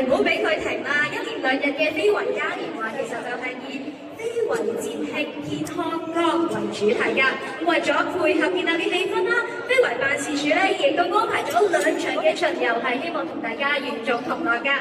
係唔好俾佢停啦！一連2日嘅非遺嘉年華其實就係以非遺節慶健康歌為主題㗎。為咗配合熱鬧嘅氣氛啦，非遺辦事處咧亦都安排咗2場嘅巡遊，係希望同大家與眾同樂㗎。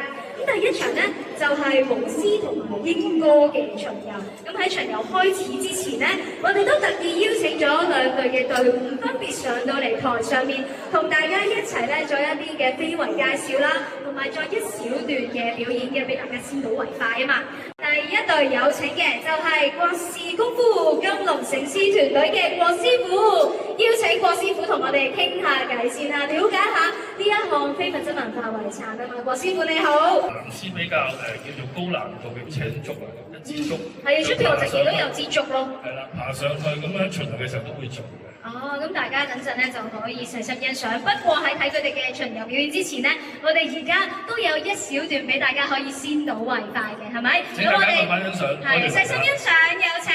咁第一場咧就係舞獅同埋英歌嘅巡遊。咁喺巡遊開始之前咧，我哋都特意邀請咗2隊嘅隊伍分別上到嚟台上面，同大家一齊咧做一啲嘅非遺介紹啦，同埋作一小段嘅表演嘅俾大家先睹為快啊嘛。第一隊有請嘅就係國士功夫金龍城獅團隊嘅郭師傅，邀請郭師傅同我哋傾下偈先啦，了解下呢一項非物質文化遺產啊嘛。郭師傅你好。行獅比較叫做高難度嘅青竹啊，一支竹。係出邊我直見都有支竹咯。係啦，爬上去咁樣巡遊嘅時候都會做嘅。哦，咁大家等陣咧就可以細心欣賞。不過喺睇佢哋嘅巡遊表演之前咧，我哋而家都有一小段俾大家可以先睹為快嘅，係咪？請大家慢慢欣賞。係細心欣賞，有請。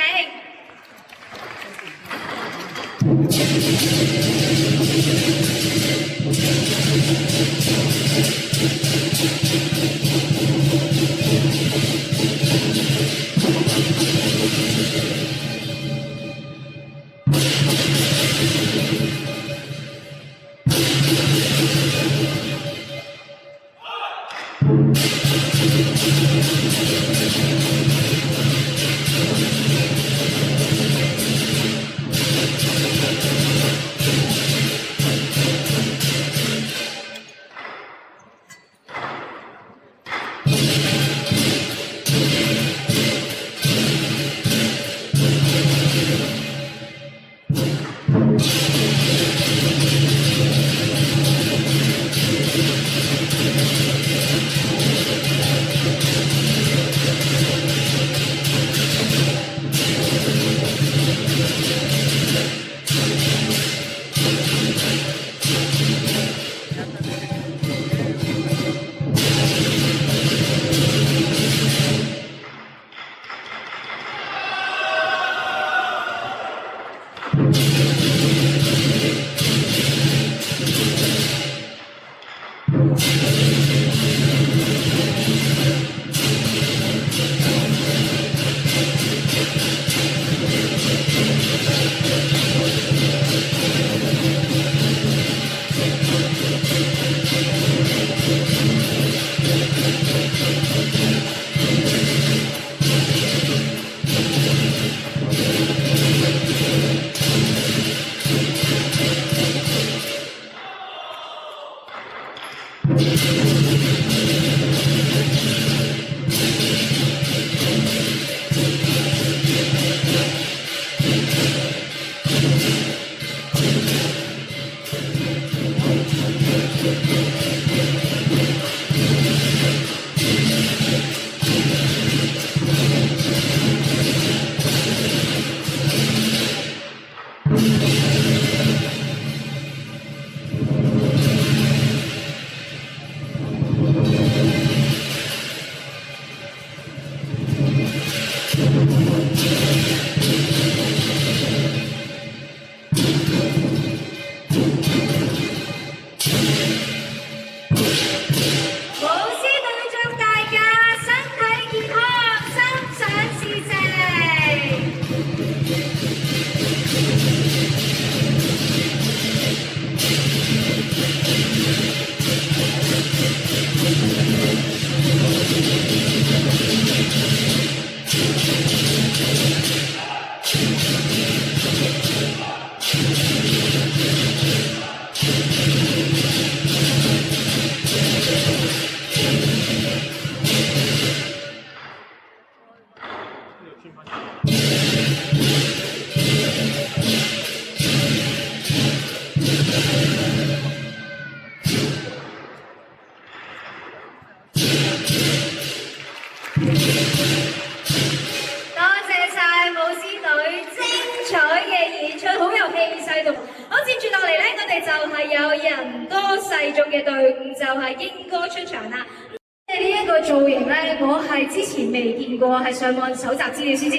係上網搜集資料先知，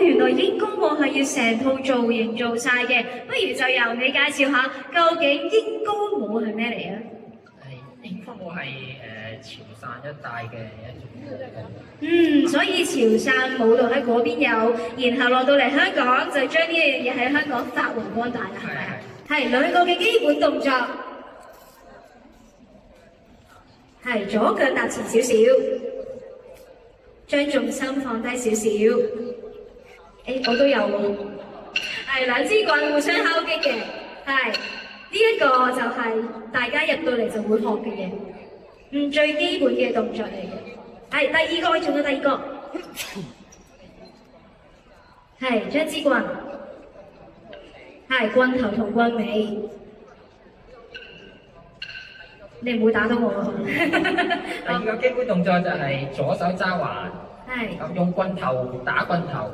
原來英歌舞係要成套造型做晒嘅，不如就由你介紹下究竟英歌舞係咩嚟啊？英我係潮汕一帶嘅一種所以潮汕舞蹈喺嗰邊有，然後落到嚟香港就將呢樣嘢喺香港發揚光大啦，係咪啊？係兩個嘅基本動作，係左腳踏前少少，將重心放低少少。我都有喎，係兩支棍互相敲擊嘅，係呢一個就係大家入到嚟就會學嘅嘢，最基本嘅動作嚟嘅。係第二個，仲有第二個，係將支棍，係棍頭同棍尾，你唔會打到我喎。第二個基本動作就係左手揸環，係咁用棍頭打棍頭，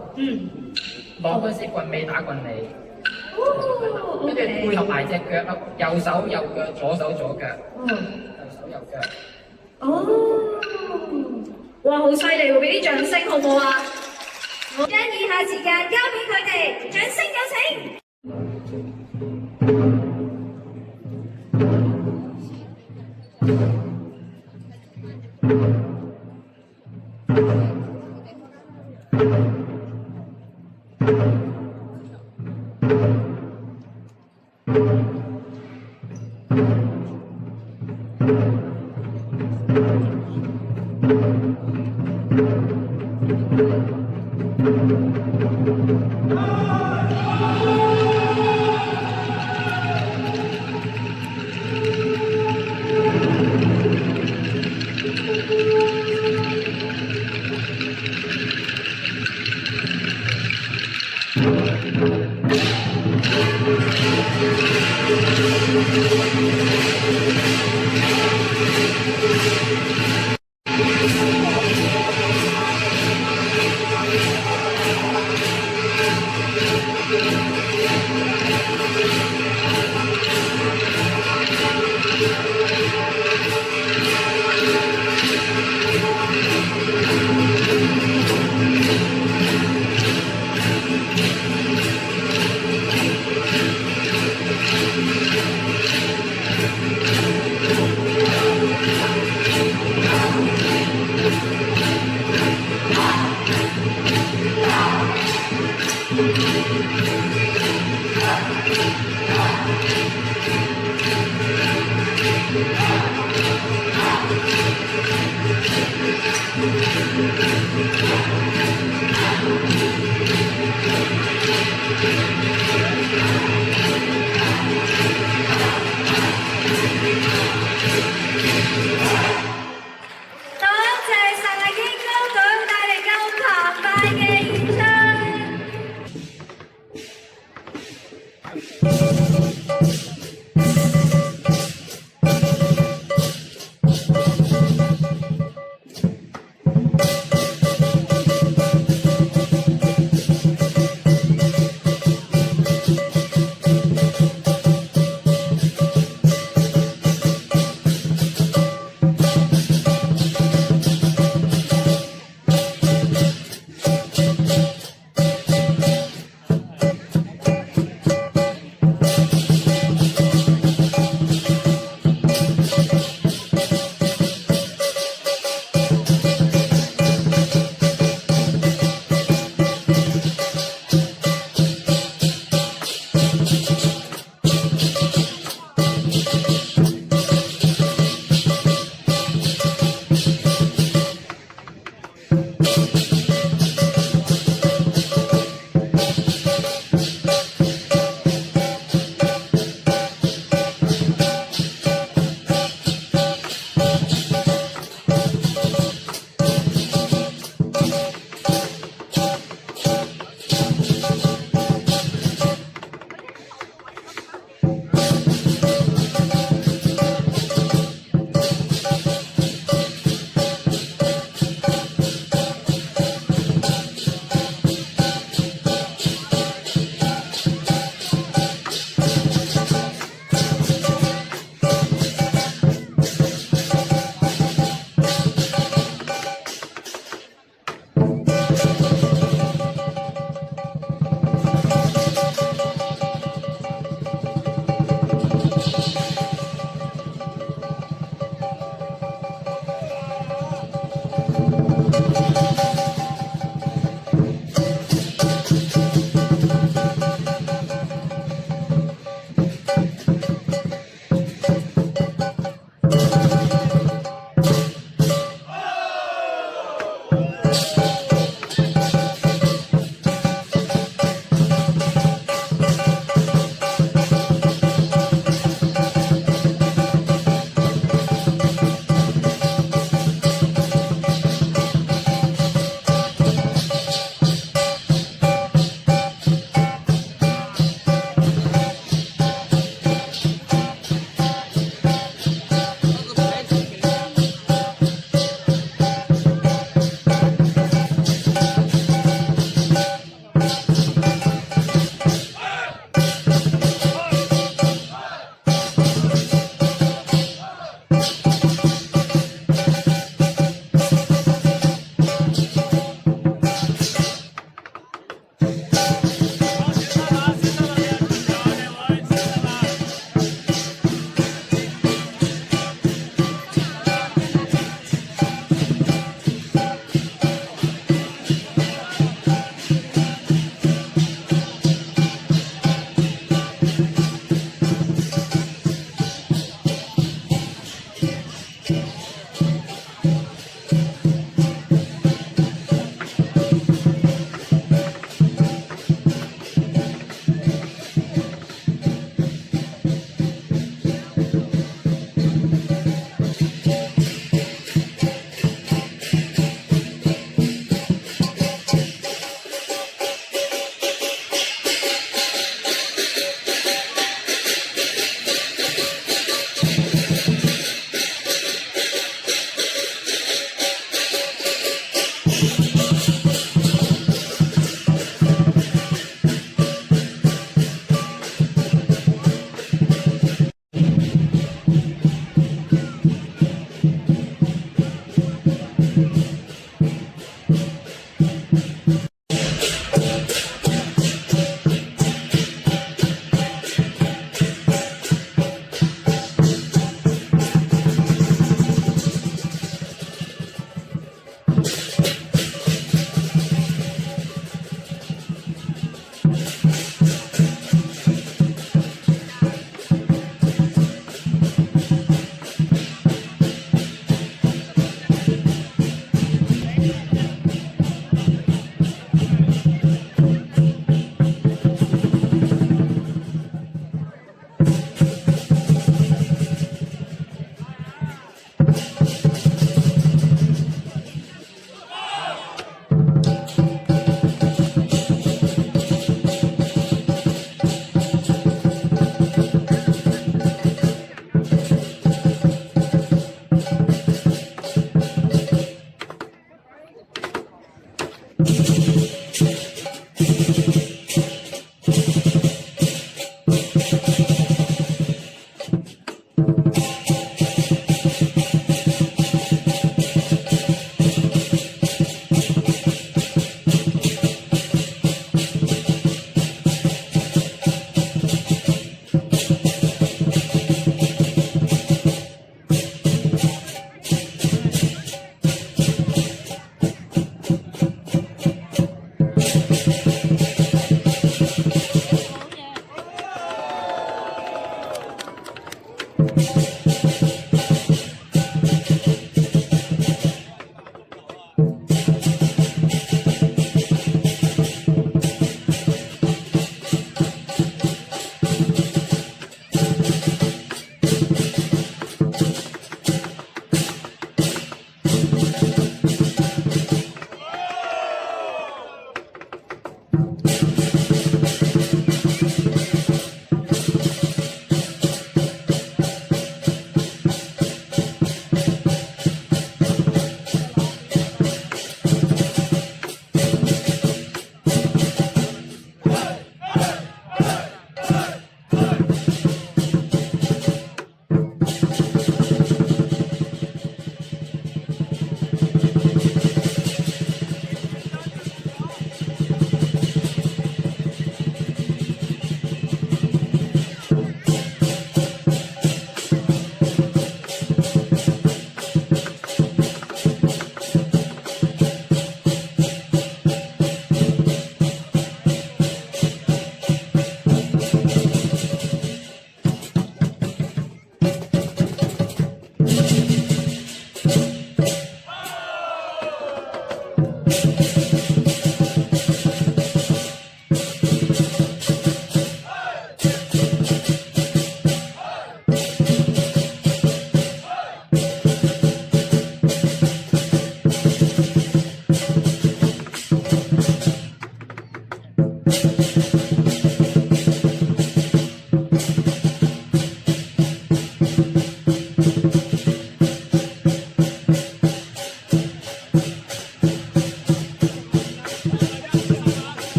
落嗰時棍尾打棍尾，跟住配合埋隻腳咯，右手右腳，左手左腳，右手右腳。哇，好犀利喎！俾啲掌聲好唔好啊？好，將以下時間交俾佢哋，掌聲有請。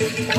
好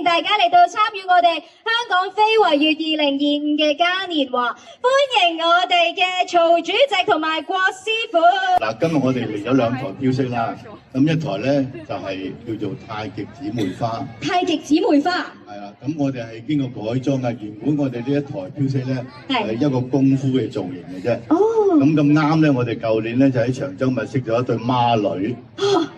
大家嚟到參與我哋香港非遺月2025嘅嘉年華，歡迎我哋嘅曹主席同埋郭師傅。嗱，今日我哋嚟咗兩台飄色啦，咁一台咧就係叫做太極姊妹花。太極姊妹花。係啦，咁我哋係經過改裝嘅，原本我哋呢一台飄色咧係一個功夫嘅造型嘅啫。哦。咁啱咧，我哋舊年咧就喺長洲咪識咗一對孖女。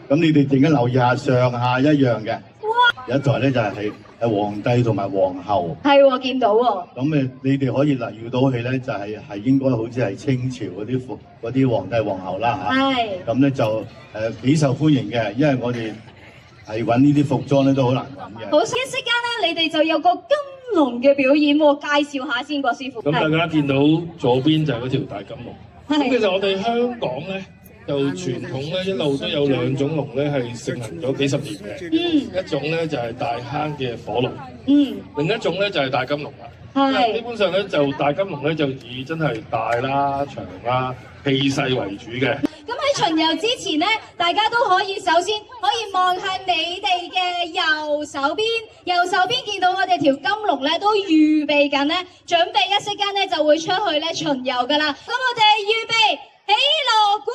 咁你哋陣間留意下上下一樣嘅。哇！有一台咧就係皇帝同埋皇后。係喎，見到喎。咁你哋可以留意到佢咧，就係應該好似係清朝嗰啲皇帝皇后啦嚇。係。咁咧就幾受歡迎嘅，因為我哋係揾呢啲服裝咧都好難揾嘅。好，一息間咧，你哋就有個金龍嘅表演喎，介紹下先，郭師傅。咁大家見到左邊就係嗰條大金龍。咁其實我哋香港咧，就傳統咧一路都有兩種龍咧係盛行咗幾十年嘅。一種咧就係大坑嘅火龍。另一種咧就係大金龍啦。基本上咧就大金龍咧就以真係大啦、長啦、氣勢為主嘅。咁喺巡遊之前咧，大家都可以首先可以望向你哋嘅右手邊，右手邊見到我哋條金龍咧都預備緊咧，準備一息間咧就會出去咧巡遊噶啦。咁我哋預備起鑼鼓。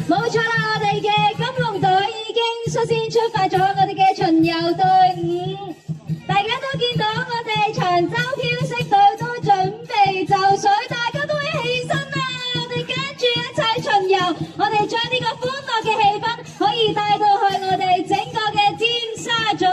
冇錯啦，我哋嘅金龍隊已經率先出發咗我哋嘅巡遊隊伍，大家都見到我哋長洲飄色隊都準備就緒，大家都要起身啦！我哋跟住一齊巡遊，我哋將呢個歡樂嘅氣氛可以帶到去我哋整個嘅尖沙咀。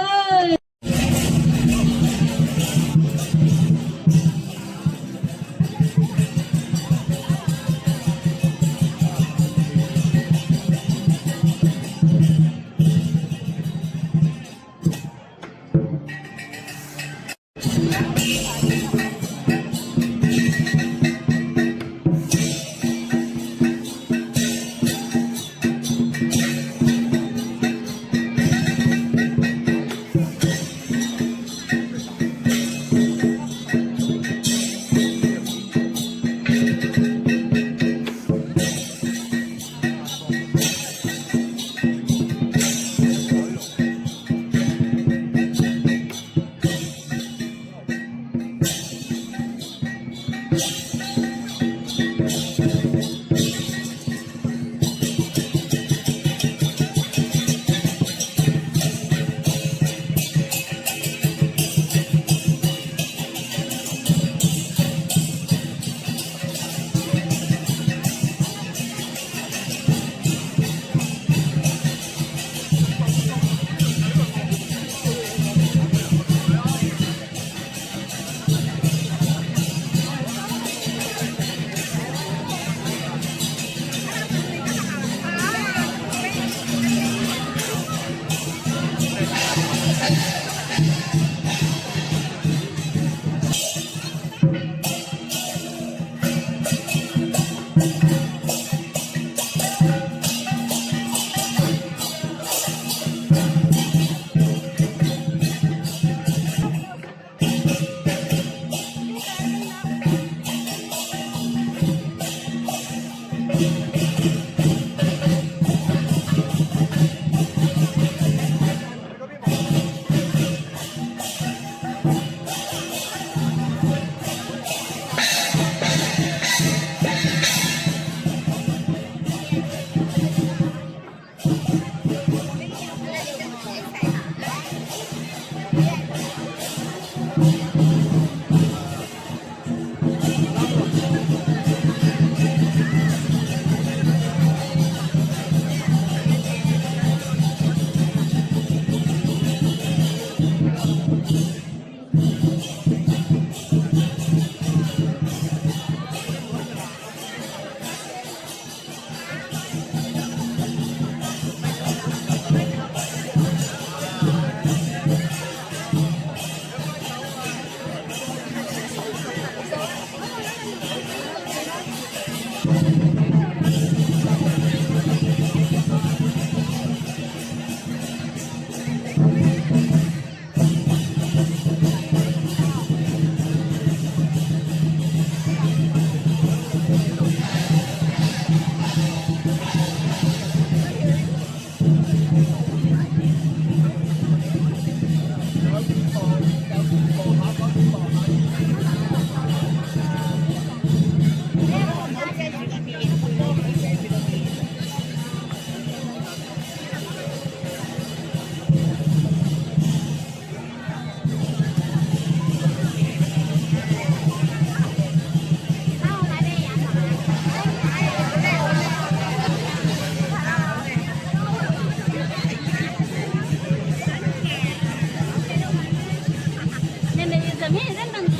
上面有啲問題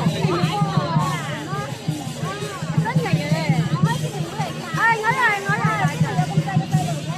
真係嘅。我又係，有咁細嘅細路嘅。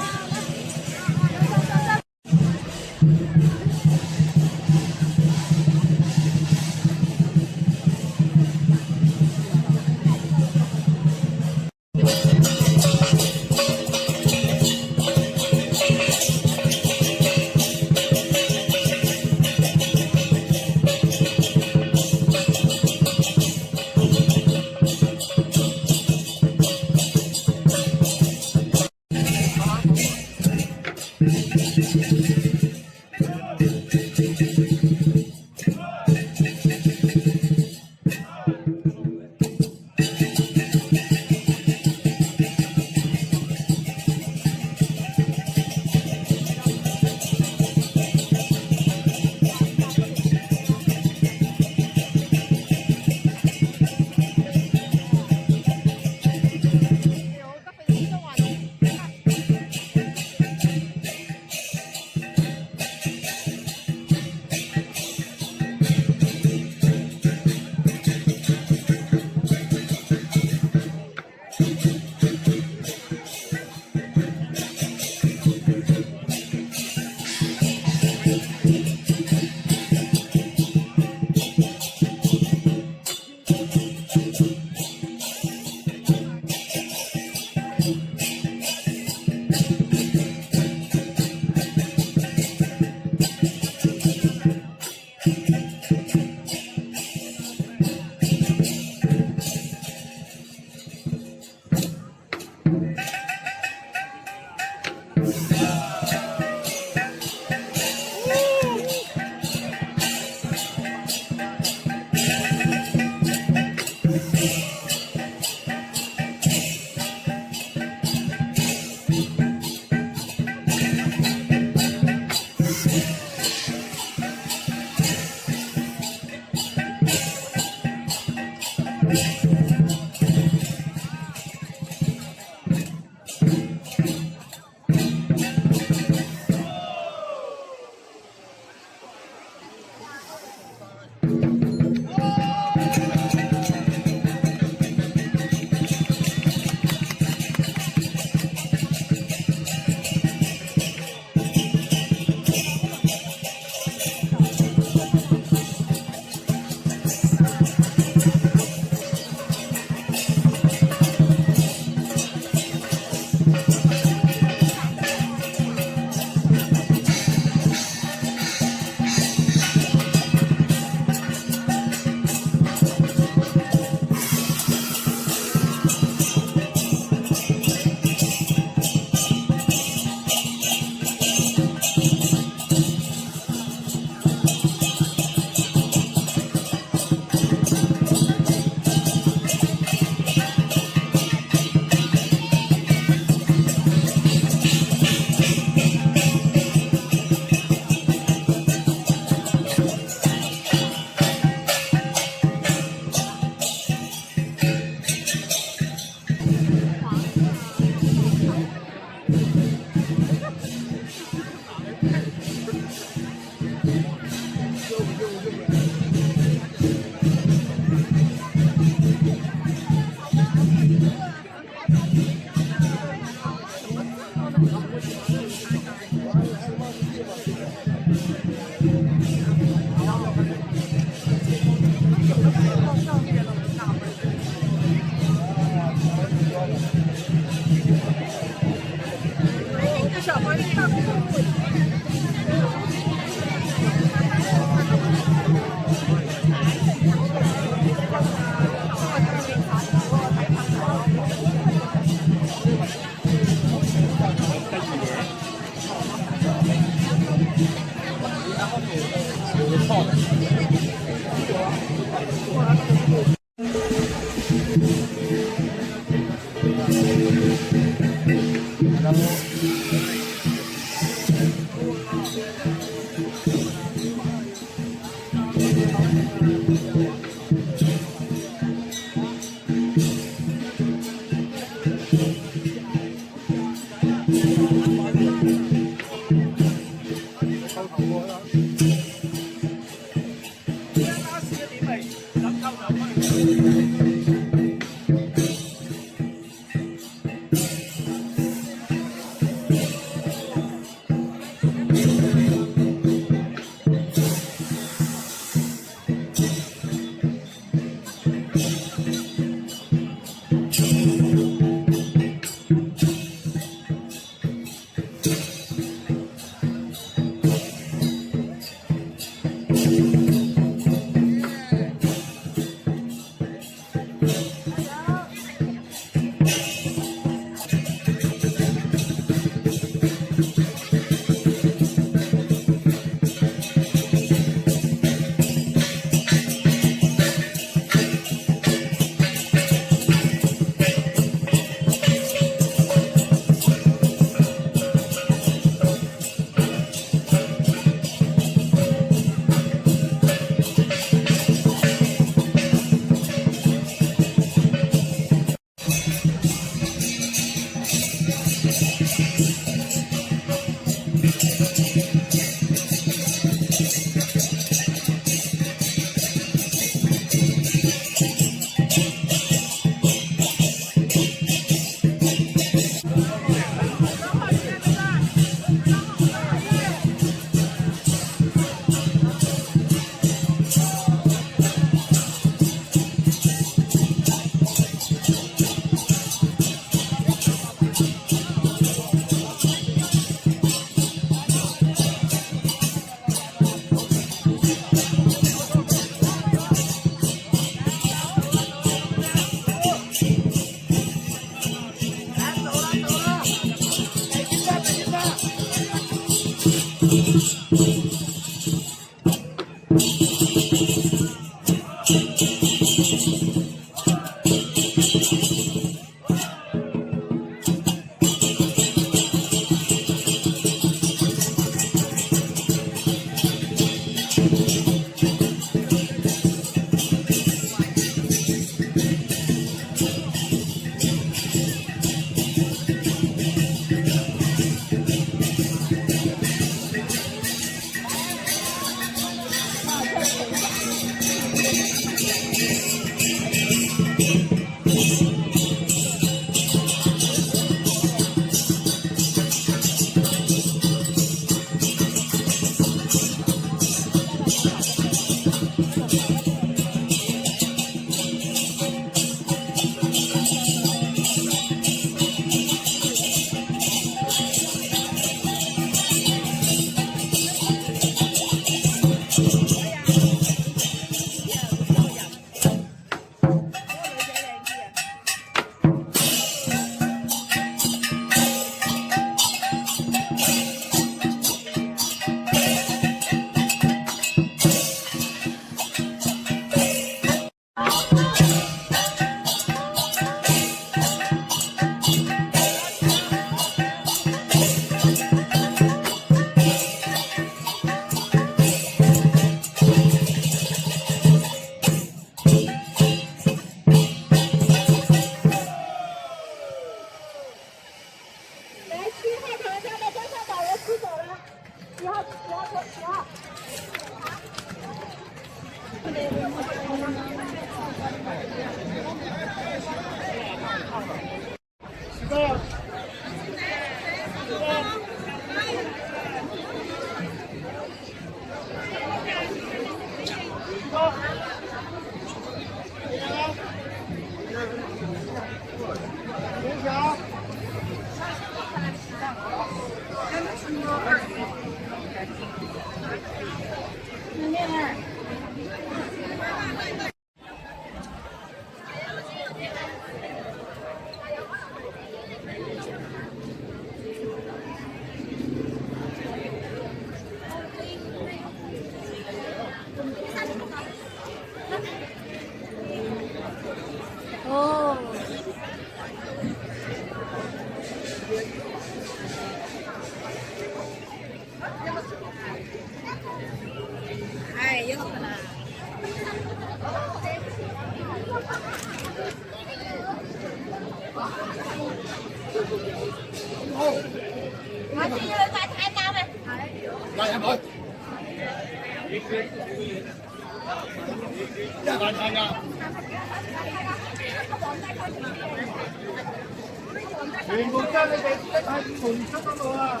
全部將你哋一齊重出嗰度啊！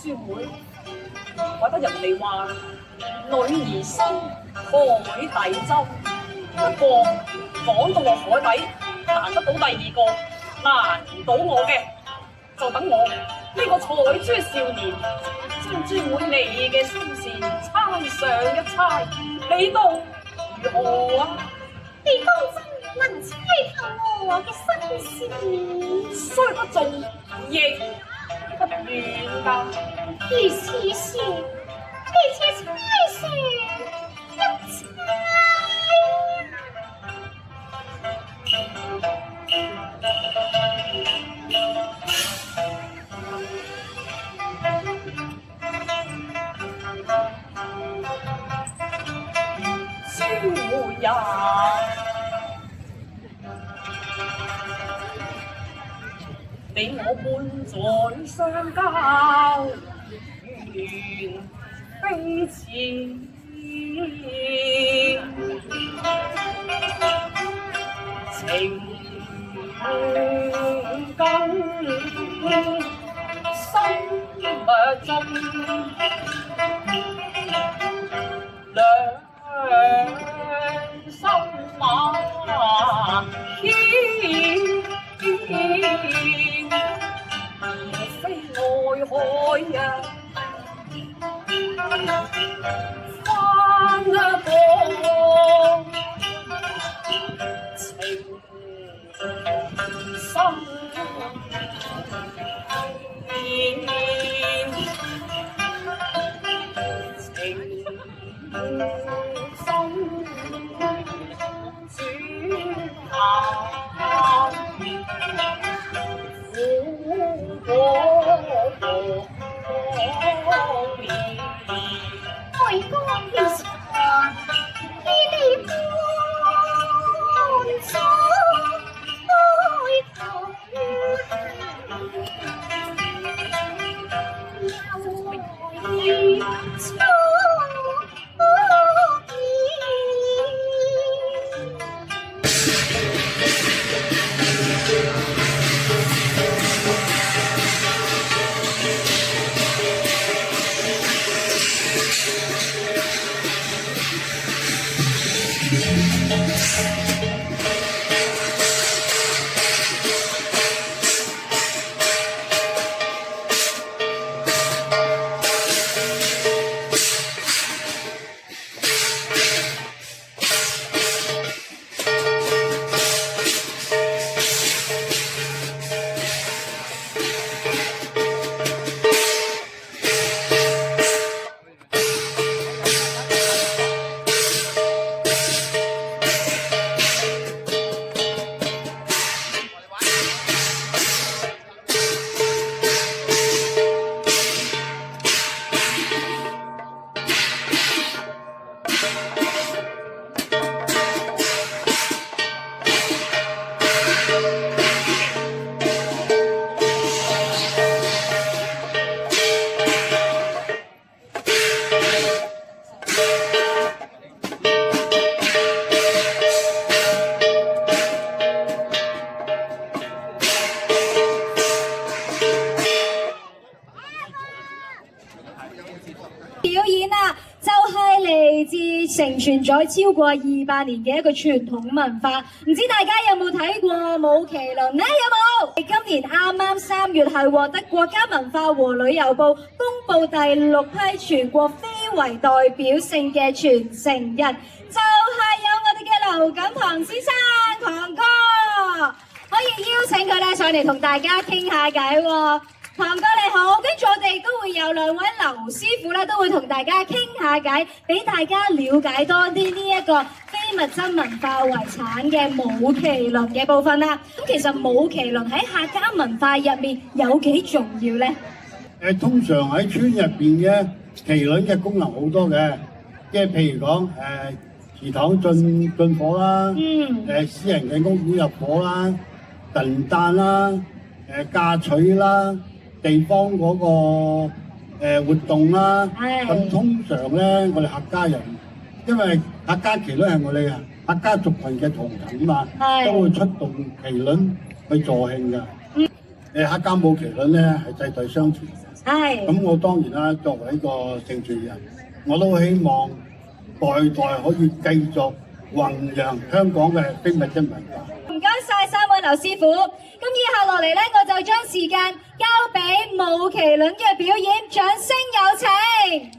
先會，我覺得人哋話女兒心，海底針。不過講到落海底，難得到第二個，難唔到我嘅，就等我呢個彩珠少年，專會你嘅心事猜上一猜，你道如何啊？你當真能猜透我嘅心事？雖不中，亦不遠噶。意思是，你且猜上一猜。朝日你我伴在相交，緣非淺，情感心中。心馬牽，非愛海呀，翻過情深意。表演啊，就係嚟自承傳咗超過200年嘅一個傳統文化。唔知大家有冇睇過舞麒麟呢？有冇？今年啱啱3月係獲得國家文化和旅遊部公布第6批全國非遺代表性嘅傳承人，就係有我哋嘅劉錦棠先生棠哥，可以邀請佢咧上嚟同大家傾下偈喎。棠哥你好，跟住我哋都會有2位劉師傅咧，都會同大家傾下偈，俾大家了解多啲呢一個非物質文化遺產嘅舞麒麟嘅部分啦。咁其實舞麒麟喺客家文化入面有幾重要咧？通常喺村入邊嘅麒麟嘅功能好多嘅，即係譬如講祠堂進火啦，私人嘅屋苑入火啦，燉蛋啦，嫁娶啦。地方嗰個活動啦，咁通常咧，我哋客家人，因為客家麒麟係我哋客家族群嘅圖騰嘛，都會出動麒麟去助慶㗎。客家舞麒麟咧係世代相傳嘅。係。咁我當然啦，作為一個盛傳人，我都希望代代可以繼續弘揚香港嘅非物質文化。唔該晒三位劉師傅，咁以下落嚟咧，我就將時間交俾舞麒麟嘅表演，掌聲有請。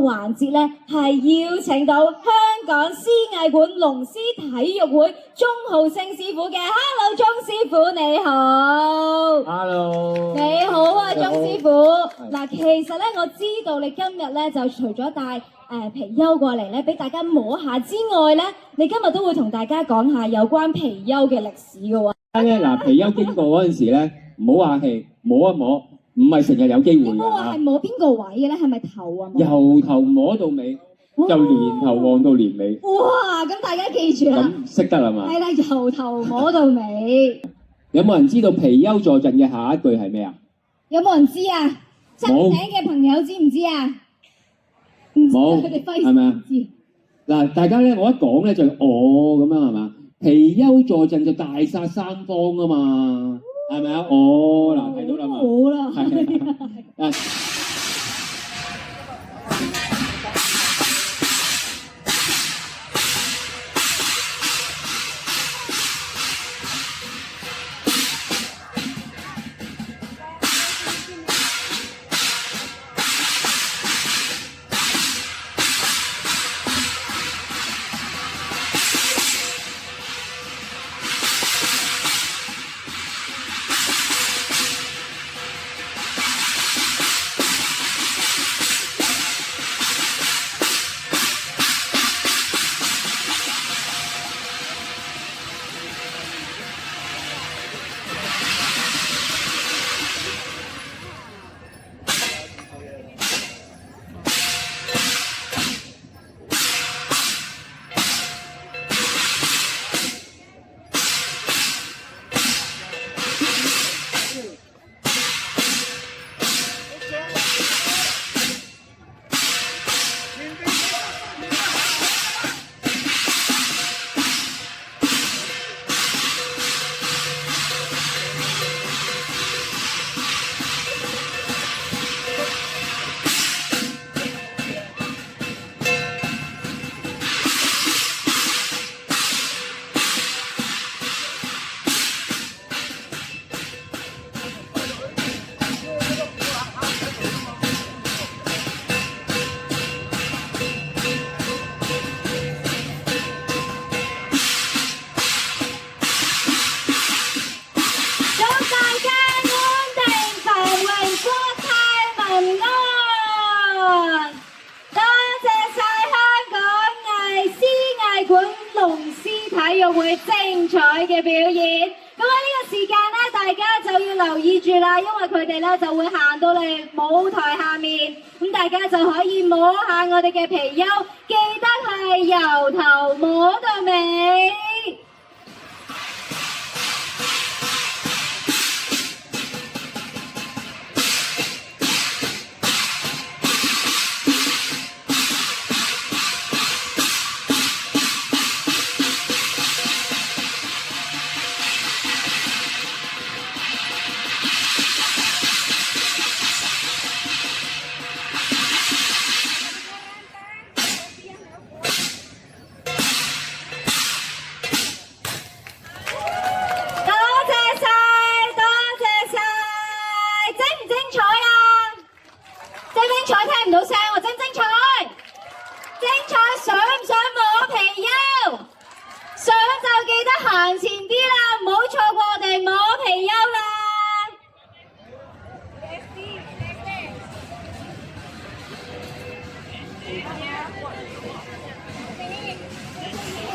環節咧，係邀請到香港獅藝館龍獅體育會鐘浩勝師傅嘅。Hello， 鐘師傅你好。Hello。你好啊，鐘師傅。嗱，其實咧，我知道你今日咧就除咗帶貔貅過嚟咧，俾大家摸下之外咧，你今日都會同大家講下有關貔貅嘅歷史嘅喎。嗱，貔貅經過嗰陣時咧，唔好客氣，摸一摸，唔係成日有機會㗎。我話係摸邊個位嘅咧？係咪頭啊？由頭摸到尾，就年頭望到年尾。哇！咁大家記住啦。咁識得啦嘛？係啦，由頭摸到尾。有冇人知道貔貅坐鎮嘅下一句係咩啊？有冇人知啊？真名嘅朋友知唔知啊？冇，佢哋揮係咪啊？嗱，大家咧，我一講咧就咁樣係嘛？貔貅坐鎮就大殺三方啊嘛，係咪啊？嗱，睇到啦嘛。好啦。係。體育會精彩嘅表演。咁喺呢個時間咧，大家就要留意住啦，因為佢哋咧就會行到嚟舞台下面，咁大家就可以摸下我哋嘅貔貅，記得係由頭摸到尾。聽唔到聲喎，精唔精彩？精彩，想唔想摸貔貅？想就記得行前啲啦，唔好錯過我哋摸貔貅啦！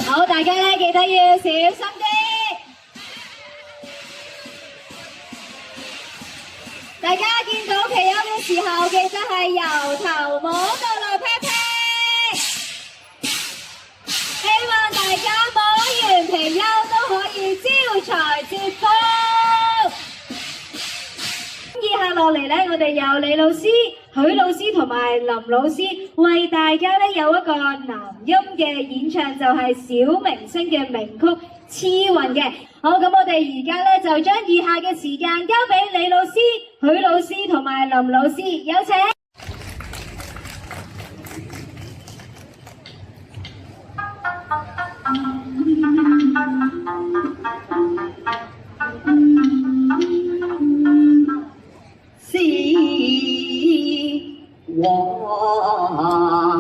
好，大家咧記得要小心啲。大家見到貔貅嘅時候，記得係由頭摸到落屁屁。希望大家摸完貔貅都可以招財接福。以下落嚟咧，我哋有李老師、許老師同埋林老師為大家咧有一個男音嘅演唱，就係小明星嘅名曲《痴魂》嘅。好，咁我哋而家咧就將以下嘅時間交俾李老師、許老師同埋林老師，有請。是我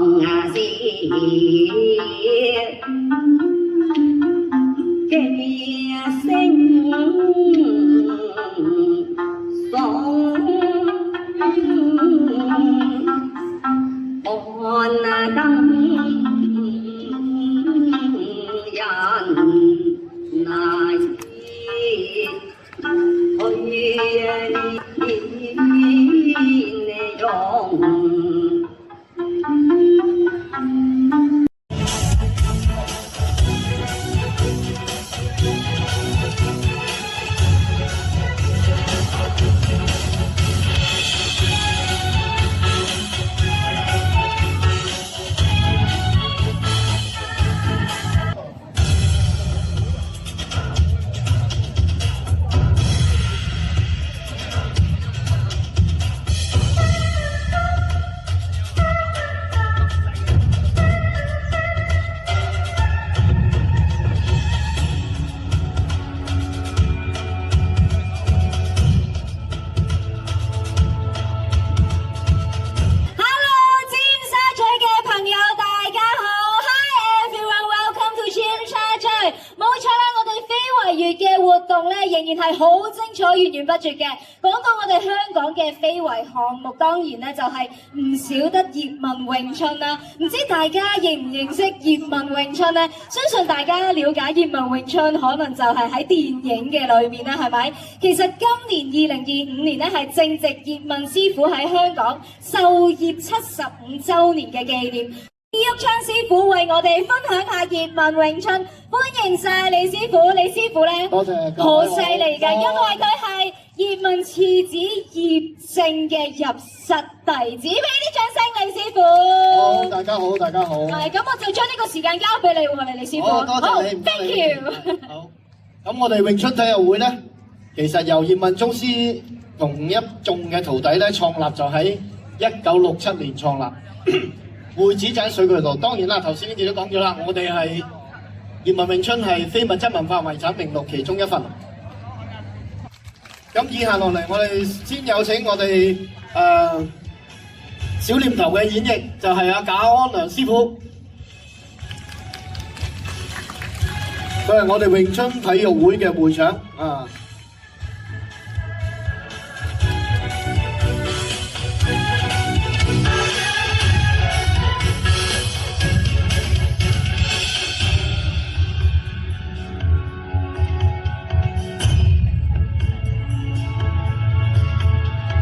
仍然係好精彩、源源不絕嘅。講到我哋香港嘅非遺項目，當然咧就係唔少得葉問詠春啦。唔知大家認唔認識葉問詠春呢？相信大家了解葉問詠春，可能就係喺電影嘅裏面啦，係咪？其實今年2025年咧係正值葉問師傅喺香港授業75週年嘅紀念。李玉昌師傅為我哋分享下葉問詠春，歡迎晒李師傅。李師傅咧，多謝，好犀利㗎，因為佢係葉問次子葉正嘅入室弟子，俾啲掌聲，李師傅。好，大家好，大家好。係，咁我就將呢個時間交俾你喎，李師傅。好，多謝你，唔該你。 Thank you。好，咁我哋詠春體育會咧，其實由葉問宗師同一眾嘅徒弟咧創立就喺1967年創立。會址就喺水渠道。當然啦，頭先你都講咗啦，我哋係葉問詠春係非物質文化遺產名錄其中一份。咁以下落嚟，我哋先有請我哋小念頭嘅演繹，就係阿賈安良師傅。佢係我哋詠春體育會嘅會長啊。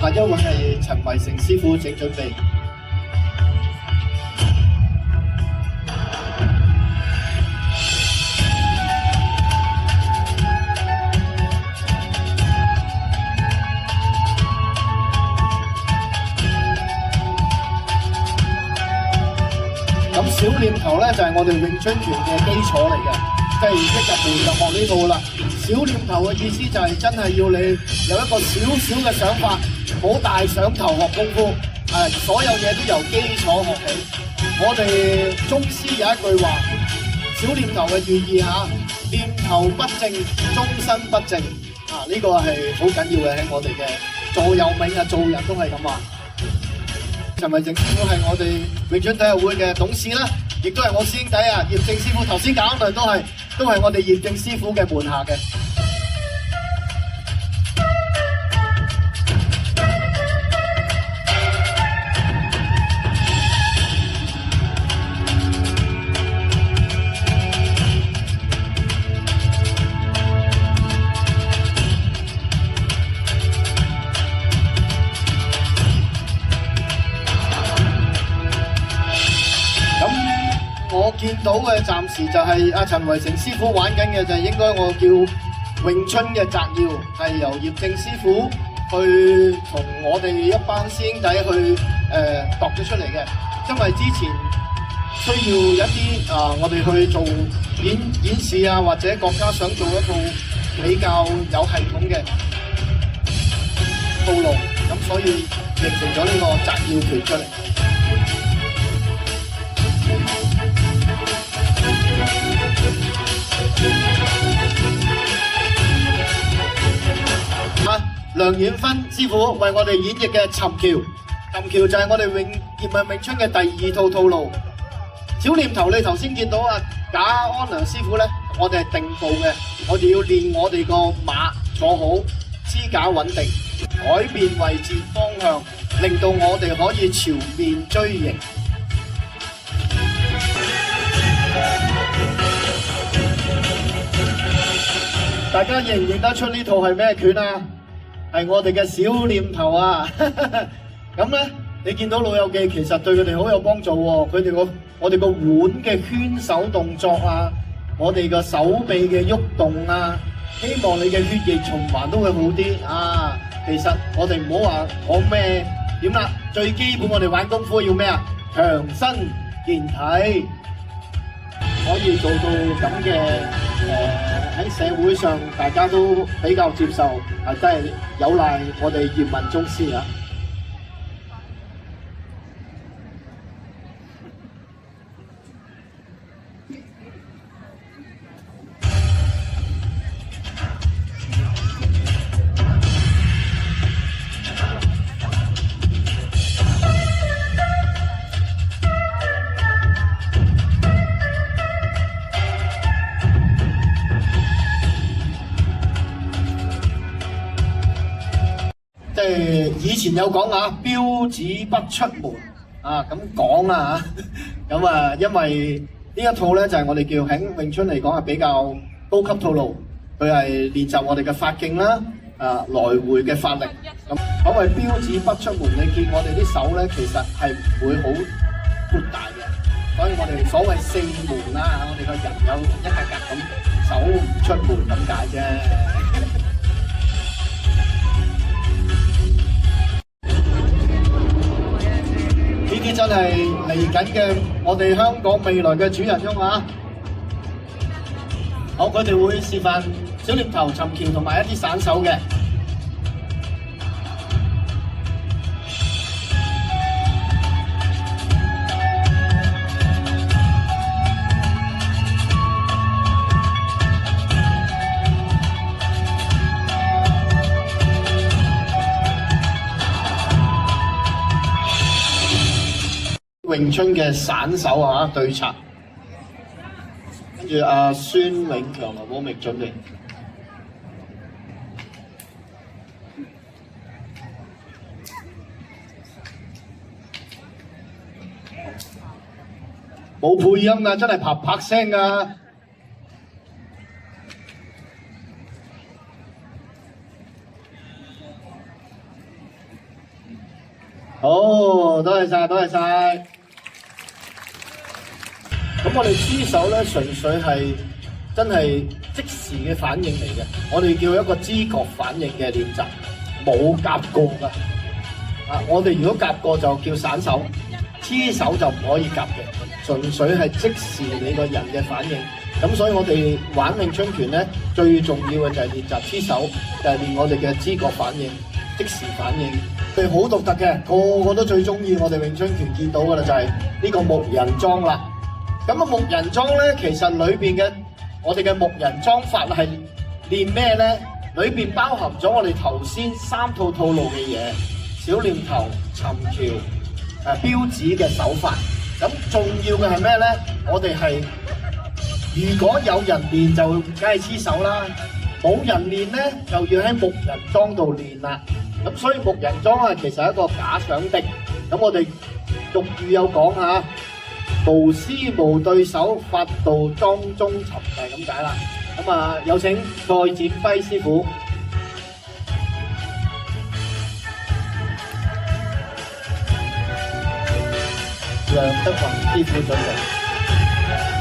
下一位係陳維成師傅，請準備。咁小念頭咧就係我哋詠春拳嘅基礎嚟嘅，即係一入門就學呢套啦。小念頭嘅意思就係真係要你有一個少少嘅想法。冇大想頭學功夫，所有嘢都由基礎學起。我哋宗師有一句話，小念頭嘅寓意嚇，念頭不正，終身不正。呢個係好緊要嘅喺我哋嘅座右銘啊，做人都係咁話。陳維成師傅係我哋詠春體育會嘅董事啦，亦都係我師兄弟啊，葉正師傅。頭先講嘅都係我哋葉正師傅嘅門下嘅。我見到嘅暫時就係阿陳維成師傅玩緊嘅，就係應該我叫詠春嘅摘要，係由葉正師傅去同我哋一班師兄弟去度咗出嚟嘅。因為之前需要一啲我哋去做演示啊，或者國家想做一套比較有系統嘅套路，咁所以形成咗呢個摘要拳出嚟。梁遠芬師傅為我哋演繹嘅尋橋，尋橋就係我哋葉問詠春嘅第二套套路。小念頭你頭先見到賈安良師傅咧，我哋係定步嘅，我哋要練我哋個馬坐好，支架穩定，改變位置方向，令到我哋可以朝面追迎。大家認唔認得出呢套係咩拳啊？係我哋嘅小念頭啊！咁咧，你見到老友記其實對佢哋好有幫助喎。佢哋我哋個腕嘅圈手動作啊，我哋個手臂嘅喐動啊，希望你嘅血液循環都會好啲啊！其實我哋唔好話講咩點啦，最基本我哋玩功夫要咩啊？強身健體，可以做到咁嘅喺社會上大家都比較接受，係真係有賴我哋葉問宗師啊！即係以前有講啊，標子不出門啊，咁講啊嚇，咁啊，因為呢一套咧就係我哋叫喺詠春嚟講係比較高級套路，佢係練習我哋嘅發勁啦，啊來回嘅發力。咁所謂標子不出門，你見我哋啲手咧其實係唔會好闊大嘅，所以我哋所謂四門啦，我哋個人有一格格咁，手唔出門咁解啫。呢啲真係嚟緊嘅我哋香港未來嘅主人翁啊！好，佢哋會示範小念頭、尋橋同埋一啲散手嘅。詠春嘅散手啊，對策，跟住阿孫永強同汪明準備。冇配音㗎，真係啪啪聲㗎。好，多謝晒，多謝晒。咁我哋黐手咧，純粹係真係即時嘅反應嚟嘅，我哋叫一個知覺反應嘅練習，冇夾過㗎。啊，我哋如果夾過就叫散手，黐手就唔可以夾嘅，純粹係即時你個人嘅反應。咁所以我哋玩詠春拳咧，最重要嘅就係練習黐手，就係練我哋嘅知覺反應、即時反應。佢好獨特嘅，個個都最中意我哋詠春拳見到㗎啦，就係呢個木人樁啦。咁啊木人樁咧，其實裏邊嘅我哋嘅木人樁法係練咩咧？裏邊包含咗我哋頭先三套套路嘅嘢，小念頭、尋橋、標指嘅手法。咁重要嘅係咩咧？我哋係如果有人練就梗係黐手啦，冇人練咧就要喺木人樁度練啦。咁所以木人樁啊，其實係一個假想敵。咁我哋俗語有講嚇。無師無對手，法道當中尋就係咁解啦。咁啊，有請蔡展輝師傅、梁德宏師傅準備。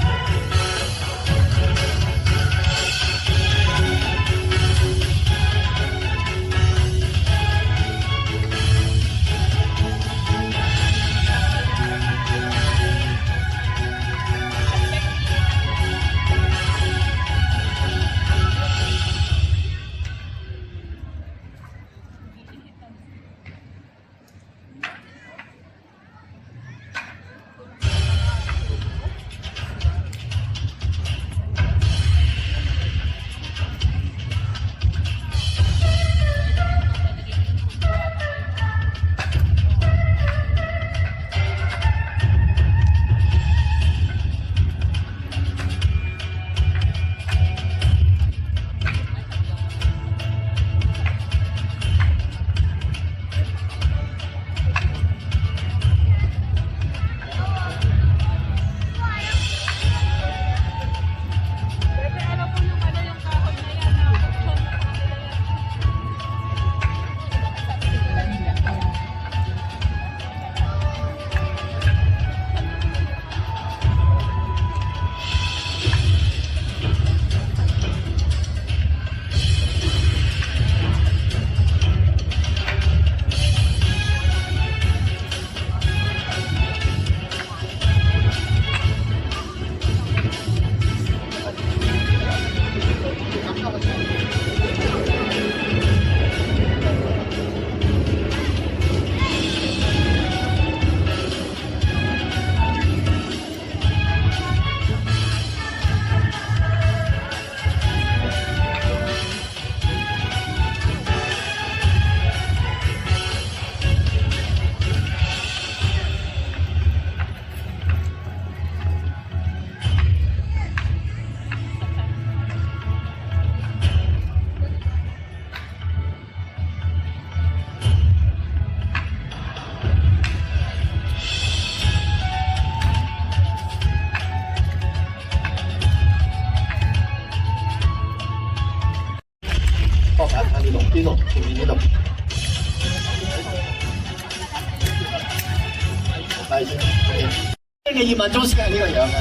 嘅葉問宗師係呢個樣嘅。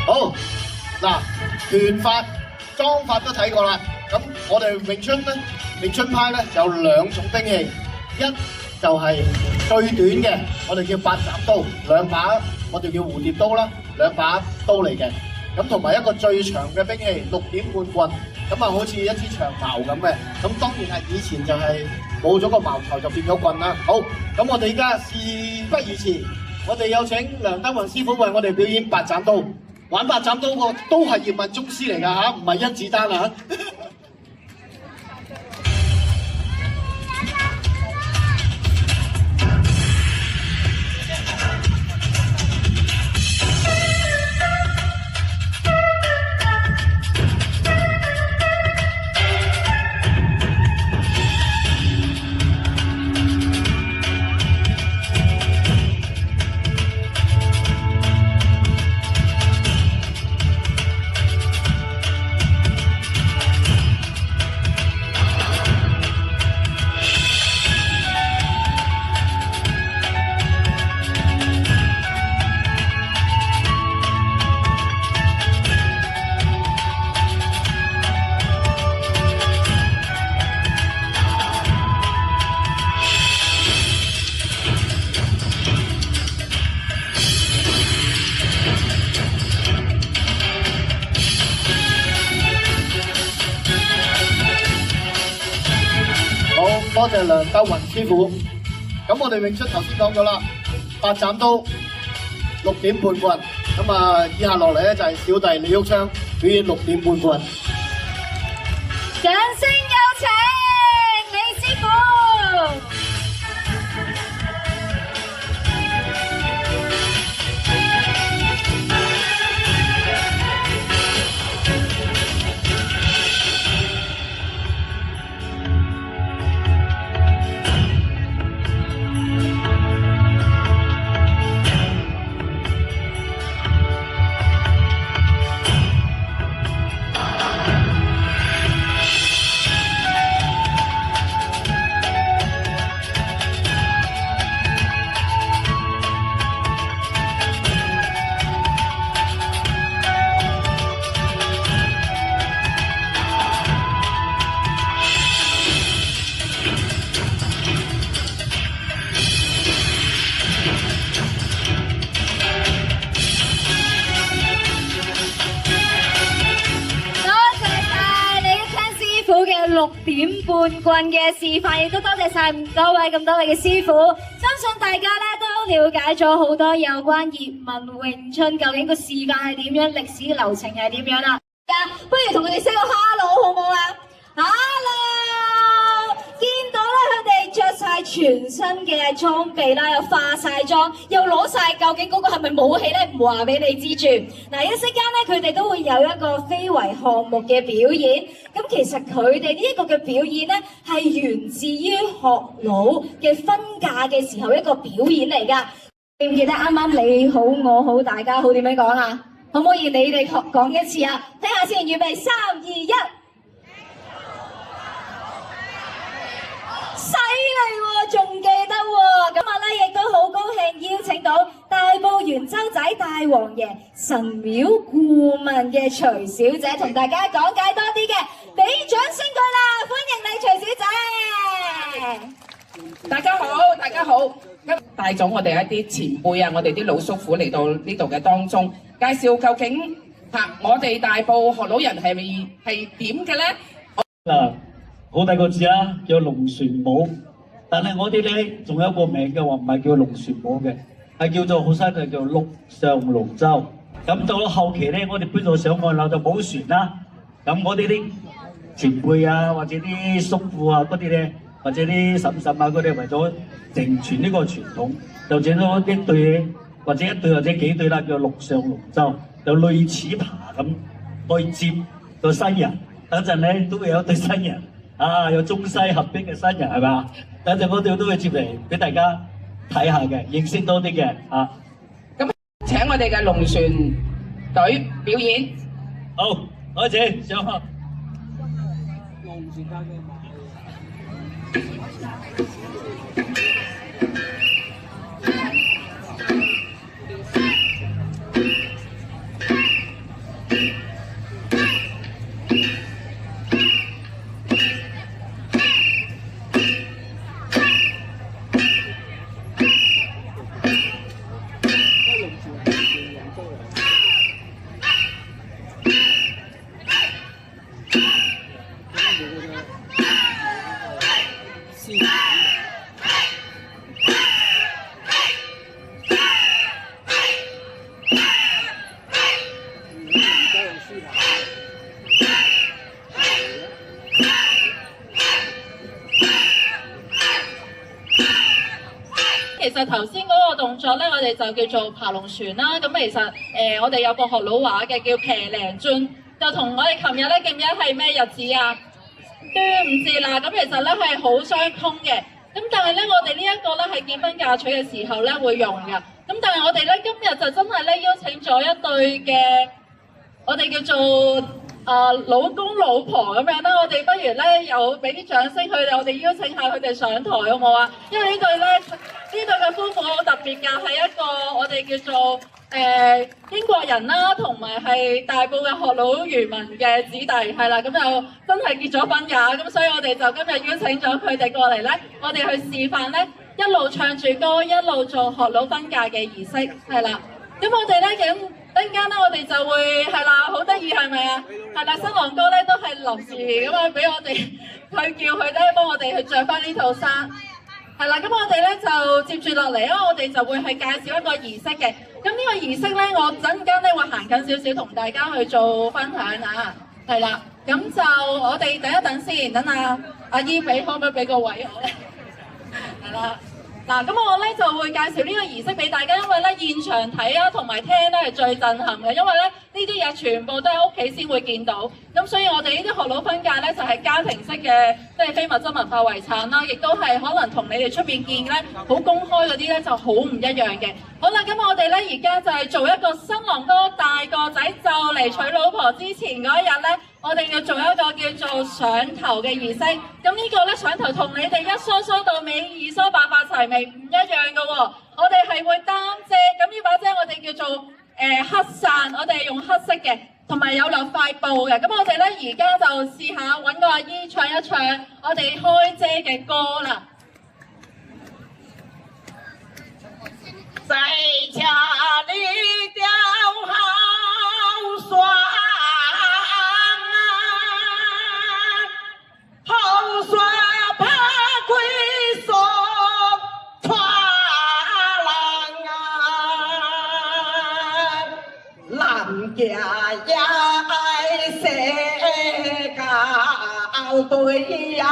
好，嗱，拳法、裝法都睇過啦。咁我哋詠春咧，詠春派咧有兩種兵器，一就係最短嘅，我哋叫八斬刀，兩把我哋叫蝴蝶刀啦，兩把刀嚟嘅。咁同埋一個最長嘅兵器6點半棍，咁啊好似一支長矛咁嘅。咁當然係以前就係冇咗個矛頭就變咗棍啦。好，咁我哋而家事不宜遲，我哋有請梁德宏師傅為我哋表演八斬刀。玩八斬刀個都係葉問宗師嚟㗎嚇，唔係甄子丹啊！多謝梁德宏師傅。咁我哋詠春頭先講咗啦，八斬刀，6點半棍。咁啊，以下落嚟咧就係小弟李煜昌表演6點半棍。掌聲有請李師傅。6點半棍嘅示範，亦都多謝晒咁多位嘅師傅。相信大家咧都了解咗好多有關葉問詠春究竟個示範係點樣，歷史流程係點樣啦。不如同佢哋 say 個 hello 好唔好啊 ？Hello， 見到咧佢哋着晒全身嘅裝備啦，又化晒妝，又攞晒究竟嗰個係咪武器咧？唔話俾你知住。嗱，一息間咧佢哋都會有一個非遺項目嘅表演。咁其實佢哋呢一個嘅表演咧，係源自於學老嘅婚嫁嘅時候一個表演嚟㗎。記唔記得啱啱你好我好大家好點樣講啊？可唔可以你哋講一次啊？聽下先，預備3、2、1。犀利喎，仲記得喎！今日咧亦都好高興邀請到大埔元洲仔大王爺神廟顧問嘅徐小姐同大家講解多啲嘅，俾掌聲佢啦！歡迎你徐小姐。大家好，大家好。咁帶咗我哋一啲前輩啊，我哋啲老叔父嚟到呢度嘅當中，介紹究竟我哋大埔學老人係點嘅咧？嗱，好大個字啊，叫龍船舞。但係我哋咧仲有一個名嘅喎，唔係叫龍船舞嘅，係叫做好犀利，叫陸上龍舟。咁到咗後期咧，我哋搬到上岸啦，就冇船啦。咁我哋啲前輩啊，或者啲叔父啊嗰啲咧，或者啲嬸嬸啊嗰啲，為咗承傳呢個傳統，就整咗一對或者幾對啦，叫陸上龍舟，就類似爬咁去接個新人。等陣咧都會有一對新人。啊！有中西合璧嘅新人係嘛？等陣我哋都會接嚟俾大家睇下嘅，認識多啲嘅啊！咁請我哋嘅龍船隊表演。好，開始上學。其實頭先嗰個動作咧，我哋就叫做爬龍船啦。咁其實我哋有個學老話嘅叫騎靈轉，就同我哋琴日咧記唔記得係咩日子啊？端午節啦。咁其實咧係好相通嘅。咁但係咧，我哋呢一個咧係結婚嫁娶嘅時候咧會用嘅。咁但係我哋咧今日就真係咧邀請咗一對嘅，我哋叫做老公老婆咁樣啦。我哋不如咧有俾啲掌聲佢哋，我哋邀請下佢哋上台好唔好啊？因為呢對嘅夫婦好特別㗎，係一個我哋叫做英國人啦，同埋係大埔嘅學佬漁民嘅子弟，係啦，咁就真係結咗婚㗎。咁所以我哋就今日邀請咗佢哋過嚟咧，我哋去示範咧，一路唱住歌，一路做學佬婚嫁嘅儀式，係啦。咁我哋咧咁陣間咧，我哋就會係啦，好得意係咪啊？係啦，新郎哥咧都係臨時咁樣俾我哋去叫佢咧幫我哋去着翻呢套衫。係啦，咁我哋咧就接住落嚟咧，我哋就會係介紹一個儀式嘅。咁呢個儀式咧，我陣間咧會行近少少同大家去做分享啊。係啦，咁就我哋等一等先，等阿姨可唔可以俾個位我咧？係啦。嗱，咁我咧就會介紹呢個儀式俾大家，因為咧現場睇啊同埋聽咧係最震撼嘅，因為咧呢啲嘢全部都喺屋企先會見到，咁所以我哋呢啲學佬婚嫁咧就係家庭式嘅，即係非物質文化遺產啦，亦都係可能同你哋出邊見咧好公開嗰啲咧就好唔一樣嘅。好啦，咁我哋咧而家就係做一個新郎哥大個仔就嚟娶老婆之前嗰一日咧，我哋要做一個叫做上頭嘅儀式。咁呢個咧上頭同你哋一梳梳到尾，二梳白髮齊眉唔一樣嘅喎。我哋係會擔遮，咁呢把遮我哋叫做黑傘，我哋係用黑色嘅，同埋有兩塊布嘅。咁我哋咧而家就試下揾個阿姨唱一唱我哋開遮嘅歌啦。在家里吊好霜啊，好霜怕归送穿郎啊，男家呀谁搞对呀？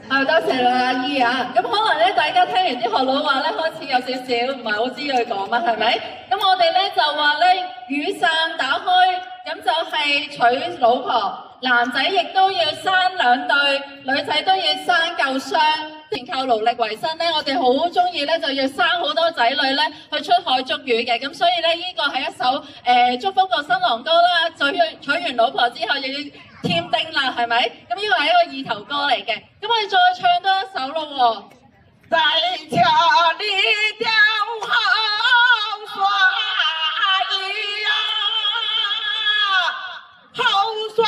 好，多謝啦阿姨啊！咁可能咧，大家聽完啲學佬話咧，開始有少少唔係好知佢講乜，係咪？咁我哋咧就話咧，雨傘打開，咁就係娶老婆。男仔亦都要生2對，女仔都要生夠雙。全靠勞力為生咧，我哋好中意咧，就要生好多仔女咧去出海捉魚嘅。咁所以咧，呢個係一首祝福個新郎哥啦，娶完老婆之後又要添丁啦，係咪？咁呢個係一個意頭歌嚟嘅。咁我哋再唱多一首咯喎。在家裏吊好霜衣呀，好霜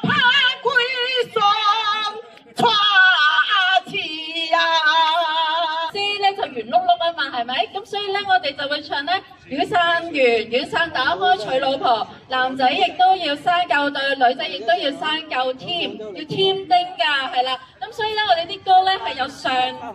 怕歸送穿起呀。先咧就圓碌碌啊嘛，係咪？咁所以咧，我哋就會唱咧。雨傘圓，雨傘打開娶老婆，男仔亦都要生夠對，女仔亦都要生夠添，要添丁㗎，係啦。咁所以咧，我哋啲歌咧係有上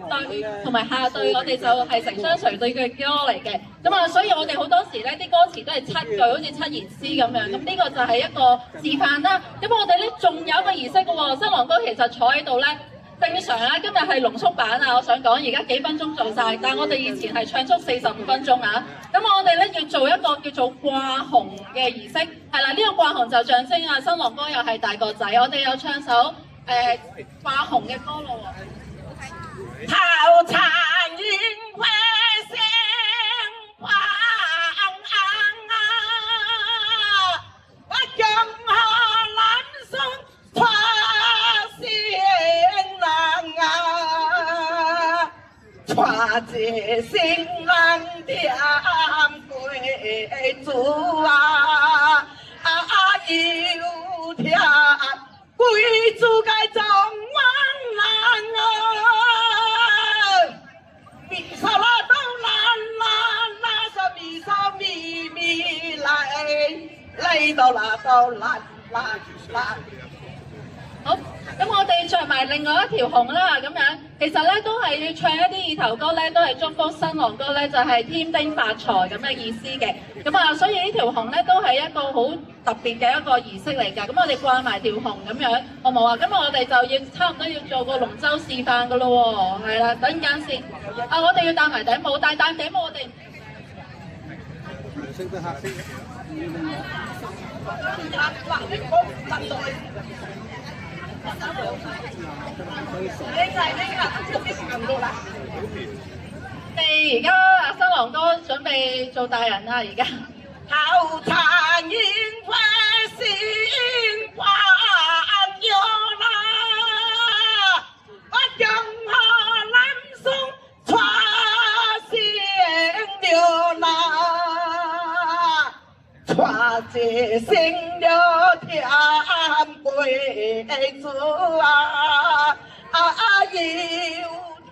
對同埋下對，我哋就係成雙隨對嘅歌嚟嘅。咁啊，所以我哋好多時咧啲歌詞都係7句，好似7言詩咁樣。咁呢個就係一個示範啦。咁我哋咧仲有一個儀式嘅喎，新郎哥其實坐喺度咧。正常啦，今日係濃縮版啊！我想講，而家幾分鐘做晒，但係我哋以前係唱足45分鐘啊！咁我哋咧要做一個叫做掛紅嘅儀式，係啦，呢個掛紅就象徵啊新郎哥又係大個仔，我哋有唱首掛紅嘅歌咯喎。頭殘煙灰星光啊，我將下南宋傳傳這新郎添貴族啊，阿姨。辣到辣辣辣。好，咁我哋着埋另外一條紅啦，咁樣其實咧都係要唱一啲意頭歌咧，都係祝福新郎哥咧就係添丁發財咁嘅意思嘅。咁啊，所以呢條紅咧都係一個好特別嘅一個儀式嚟㗎。咁我哋掛埋條紅咁樣，好冇啊？咁我哋就要差唔多要做個龍舟示範㗎咯喎，係啦，等陣間先。啊，我哋要戴埋頂帽，戴頂帽我哋。色都黑色。你而家新郎哥準備做大人啦，而家。好殘煙花鮮花有啦，我讓我南宋傳仙了啦，傳這仙了天貴子啊，有天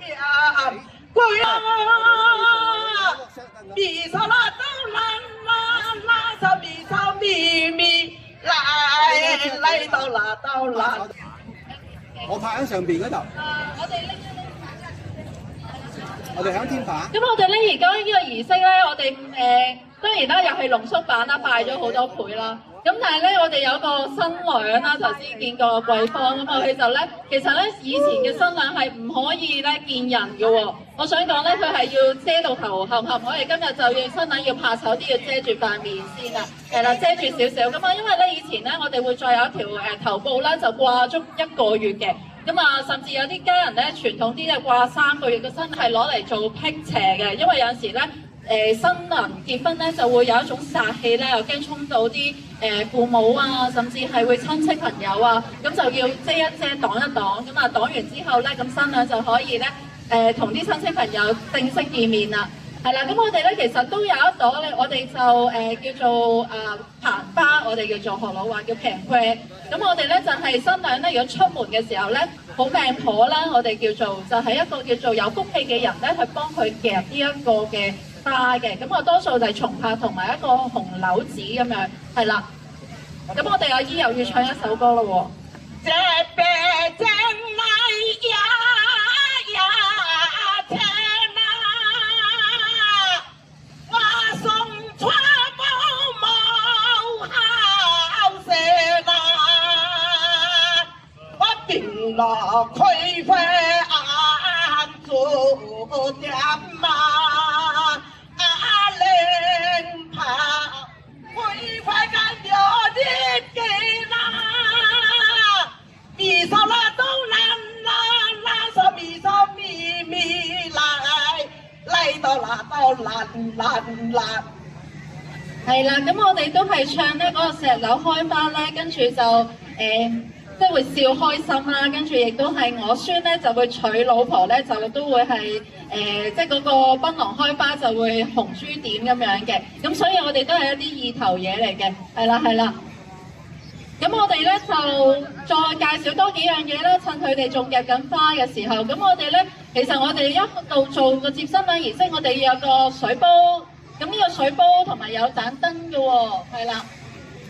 貴啊，比手啦都難。咪手咪咪來到啦！我拍喺上邊嗰度。我哋響天棚。咁我哋咧而家呢個儀式咧，我哋當然啦，又係濃縮版啦，拜咗好多倍啦。咁但係咧，我哋有個新娘啦，頭先見過桂芳咁啊，佢就咧，其實咧以前嘅新娘係唔可以咧見人嘅喎。我想講咧，佢係要遮到頭冚冚，我哋今日就要新娘要怕醜啲，要遮住塊面先啦，係啦，遮住少少咁啊，因為咧以前咧我哋會再有一條頭布啦，就掛足1個月嘅。咁啊，甚至有啲家人咧傳統啲咧掛3個月嘅身係攞嚟做辟邪嘅，因為有時咧。新人結婚咧就會有一種煞氣咧，又驚衝到啲父母啊，甚至係會親戚朋友啊，咁就要遮一遮擋一擋，咁啊擋完之後咧，咁新娘就可以咧同啲親戚朋友正式見面啦。係啦，咁我哋咧其實都有一朵咧，我哋就叫做棚花，我哋叫做學佬話叫平貴。咁我哋咧就係新娘咧，如果出門嘅時候咧，好命婆啦，我哋叫做就係一個叫做有福氣嘅人咧，去幫佢夾呢一個嘅花嘅。咁我多數就係松柏同埋一個紅柳子咁樣，係啦。咁我哋阿姨又要唱一首歌咯喎。這輩真來呀呀天啊，我送出冇好些啦，我定落開會按做點嘛，阿玲怕開會幹掉啲嘅啦。咪手啦都難啦，拉手咪手咪咪來到啦都難。係啦，咁我哋都係唱咧嗰個石榴開花咧，跟住就即係會笑開心啦，跟住亦都係我孫咧就會娶老婆咧，就都會係即係嗰個檳榔開花就會紅珠點咁樣嘅，咁所以我哋都係一啲意頭嘢嚟嘅，係啦。咁我哋咧就再介紹多幾樣嘢啦，趁佢哋仲入緊花嘅時候，咁我哋咧其實我哋一路做個接新娘儀式，我哋要有個水煲，咁呢個水煲同埋有盞燈嘅喎，係啦，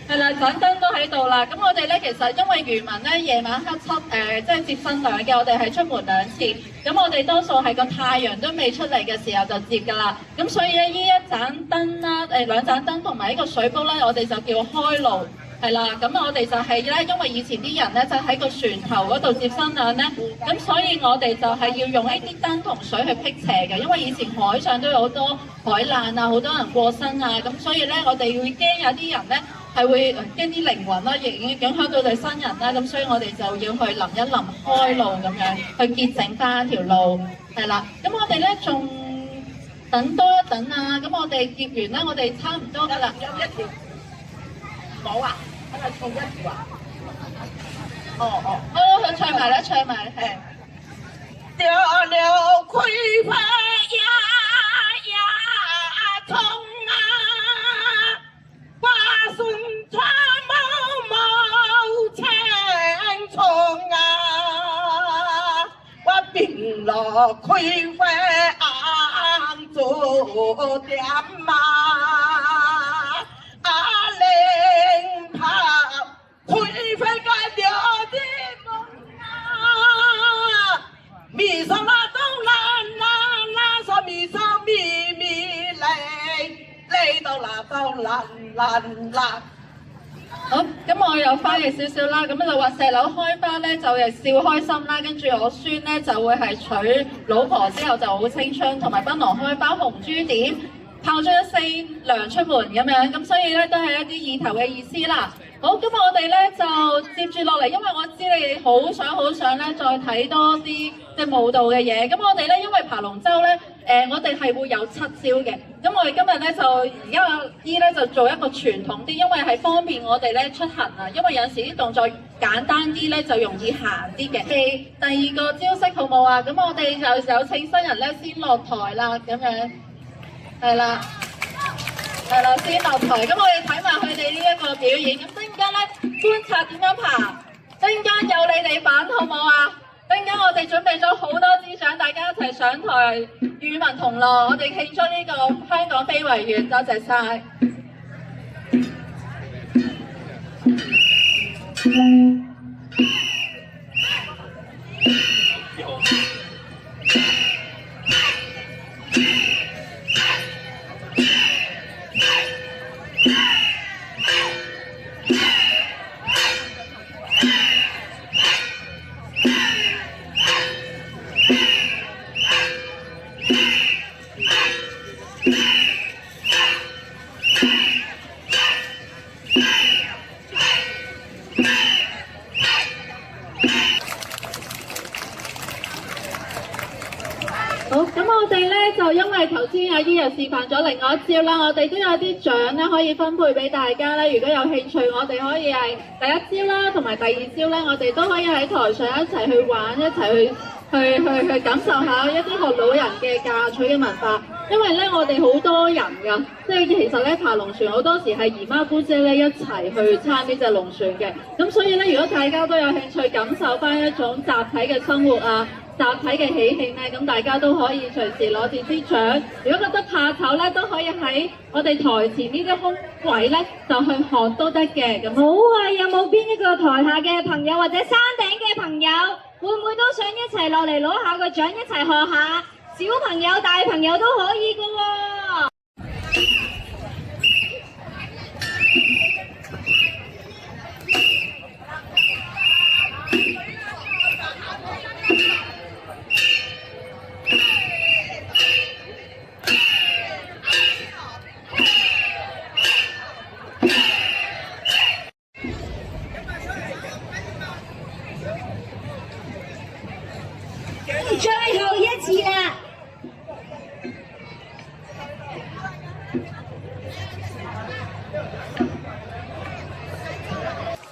盞燈都喺度啦。咁我哋咧其實因為漁民咧夜晚黑即係接新娘嘅，我哋係出門2次，咁我哋多數係個太陽都未出嚟嘅時候就接㗎啦。咁所以咧呢一盞燈啦，兩盞燈同埋呢個水煲咧，我哋就叫開爐。係啦，咁我哋就係咧，因為以前啲人咧就喺個船頭嗰度接新娘咧，咁所以我哋就係要用呢啲燈同水去辟邪嘅，因為以前海上都有好多海難啊，好多人過身啊，咁所以咧我哋會驚有啲人咧係會驚啲靈魂啦，亦影響到對新人啦，咁所以我哋就要去淋一淋開路咁樣，去潔淨翻條路，係啦，咁我哋咧仲等多一等啊，咁我哋接完咧，我哋差唔多㗎啦。冇啊，係咪送一條啊？佢唱埋啦，係。掉了葵花呀葱啊，花送花毛青葱啊，我變了葵花按做點嘛。好，咁我又翻譯少少啦，咁就話石榴開花咧就係笑開心啦，跟住我孫咧就會係娶老婆之後就好青春，同埋檳榔開花紅珠點，炮竹一聲娘出門咁樣，咁所以咧都係一啲意頭嘅意思啦。好，咁我哋咧就接住落嚟，因為我知你哋好想咧再睇多啲即係舞蹈嘅嘢。咁我哋咧因為爬龍舟咧，我哋係會有7招嘅。咁我哋今日咧就而家阿姨咧就做一個傳統啲，因為係方便我哋咧出行啊。因為有時啲動作簡單啲咧就容易行啲嘅。第二個招式好冇啊？咁我哋就有請新人咧先落台啦，咁樣係啦。係啦，先落台，咁我哋睇埋佢哋呢一個表演。咁陣間咧觀察點樣爬，陣間有你哋份好冇啊？陣間我哋準備咗好多支獎，大家一齊上台與民同樂，我哋慶祝呢個香港非遺月，多謝晒。好，咁我哋咧就因為頭先阿姨又示範咗另外一招啦，我哋都有啲獎咧可以分配俾大家咧。如果有興趣，我哋可以係第一招啦，同埋第二招咧，我哋都可以喺台上一齊去玩，一齊去感受下一啲學老人嘅嫁娶嘅文化。因為咧我哋好多人㗎，即係其實咧爬龍船好多時係姨媽姑姐咧一齊去撐呢隻龍船嘅。咁所以咧，如果大家都有興趣感受翻一種集體嘅生活啊，集體嘅喜慶咧，咁大家都可以隨時攞住支獎。如果覺得怕醜咧，都可以喺我哋台前呢啲空位咧，就去學都得嘅。咁好啊！有冇邊一個台下嘅朋友或者山頂嘅朋友，會唔會都想一齊落嚟攞下個獎，一齊學下？小朋友、大朋友都可以㗎喎。最後一次啦！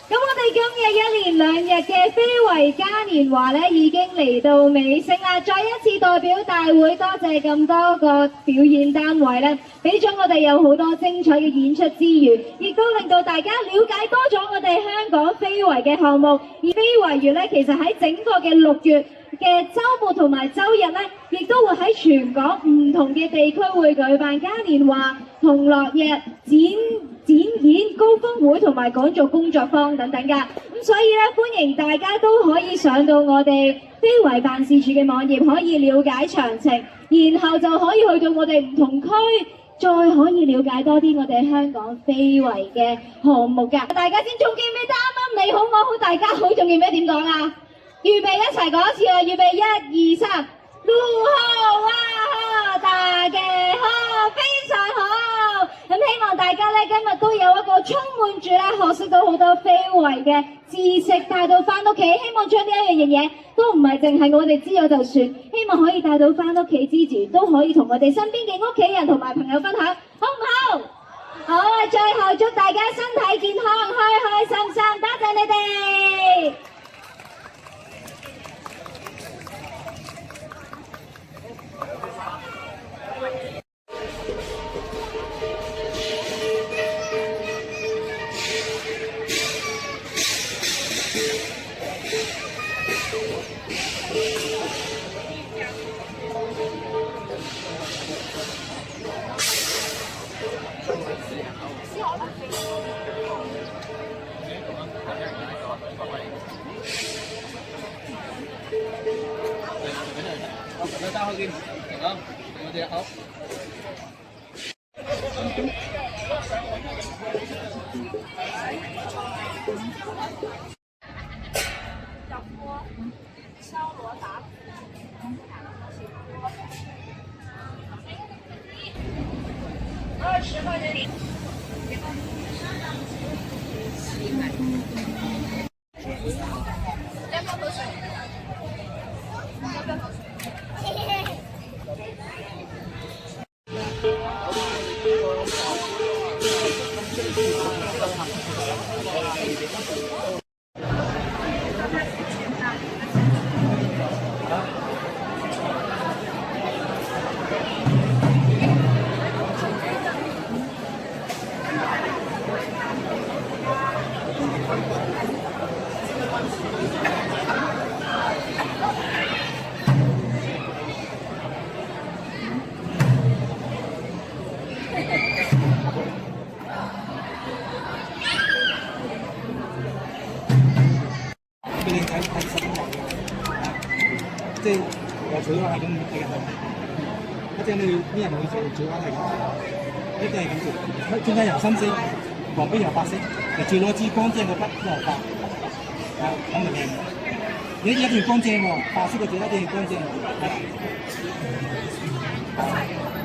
咁我哋今日1連2日嘅非遺嘉年華咧，已經嚟到尾聲啦。再一次代表大會多謝咁多個表演單位咧，俾咗我哋有好多精彩嘅演出之餘，亦都令到大家了解多咗我哋香港非遺嘅項目。而非遺月咧，其實喺整個嘅6月嘅週末同埋週日咧，亦都會喺全港唔同嘅地區會舉辦嘉年華、同樂日、展演、高峰會同埋講座工作坊等等㗎。咁所以咧，歡迎大家都可以上到我哋非遺辦事處嘅網頁，可以了解詳情，然後就可以去到我哋唔同區，再可以了解多啲我哋香港非遺嘅項目㗎。大家先仲記唔記得啱啱你好我好大家好，仲記唔記得點講啊？預備一齊講一次啊！預備1、2、3，路好哇好，大家好，非常好。咁希望大家咧今日都有一個充滿住咧學識到好多非遺嘅知識帶到翻屋企。希望將呢一樣嘢都唔係淨係我哋知咗就算，希望可以帶到翻屋企之餘，都可以同我哋身邊嘅屋企人同埋朋友分享，好唔好？好啊！最後祝大家身體健康，開開心心，多謝你哋。大家好，给你啊，我这好。20块钱。要不要喝水？要不要喝水？佢哋睇實物嘅，即係有水花係咁睇入去，一陣你啲人會做水花係咁，一定係咁做，中間由深色，旁邊由白色，就攞支乾淨嘅筆嚟畫，咁就靚。你一定要乾淨喎，白色嘅字一定要乾淨，係啦。